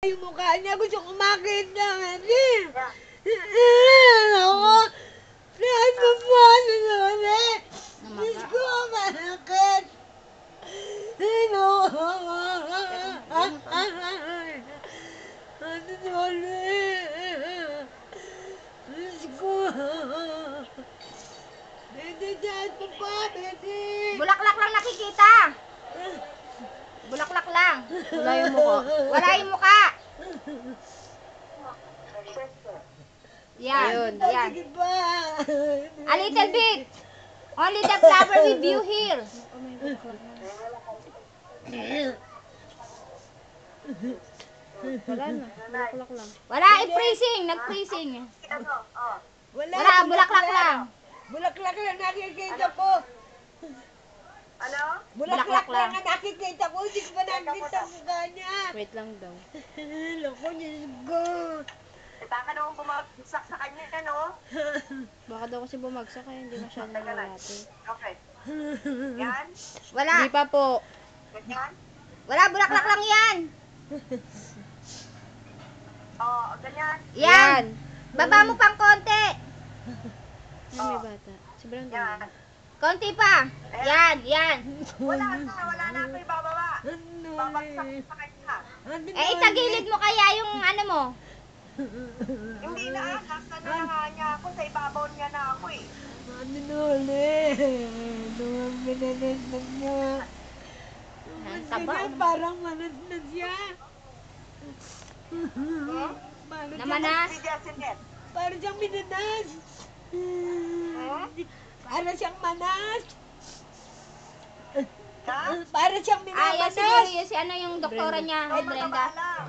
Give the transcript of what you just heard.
Yung mukha niya, gusto ko makita kasi. Ako, saan mo po ano ulit? Diyos ko, bakit? Ano? Ano ulit? Diyos ko. Bede, saan mo pa, Bede? Bulaklak lang nakikita. Bulaklak lang. Wala yung mukha. Wala yung mukha. Yan. Ayun. Yan. Sige ba? A little bit. Only the flower with you here. Wala na. Bulaklak lang. Wala, i-freezing. Nag-freezing. Wala, Wala, bulaklak lang. Bulaklak lang nakikita ko. Ano? Bulaklak Bulaklak lang lang. ang nakikita ko. Hindi ko pa nakikita ang mukha niya. Wait lang daw. Loko, Diyos ko. Baka naman bumagsak sa kanya, ano? Baka daw kasi bumagsak kaya hindi masyadong nalalati. Okay. Yan? Wala. Hindi pa po. Ganyan? Wala, bulaklak lang yan. Oo, ganyan. Yan. Baba mo pang konti. Ay, may bata. Sobrang Yan. dami. Konti pa. Yan, yan. Wala na ito ibababa. Ano Babagsak ulit? sa kanya. Ano Eh, itagilid mo kaya yung ano mo. Hindi na, nasa na nga niya ako, sa ibabaw niya na ako eh. Ano ulit? Ano ang binanasnan niya? Ang Mas taba, ganyan, ano? parang manas na siya. Parang Namanas. Si Jessinet. Parang siyang minanas. Para siyang manas. Ha? Para siyang Ah, yan minamanas. siguro yun si ano yung doktora Brenda. niya, Ay, Brenda. mataba lang.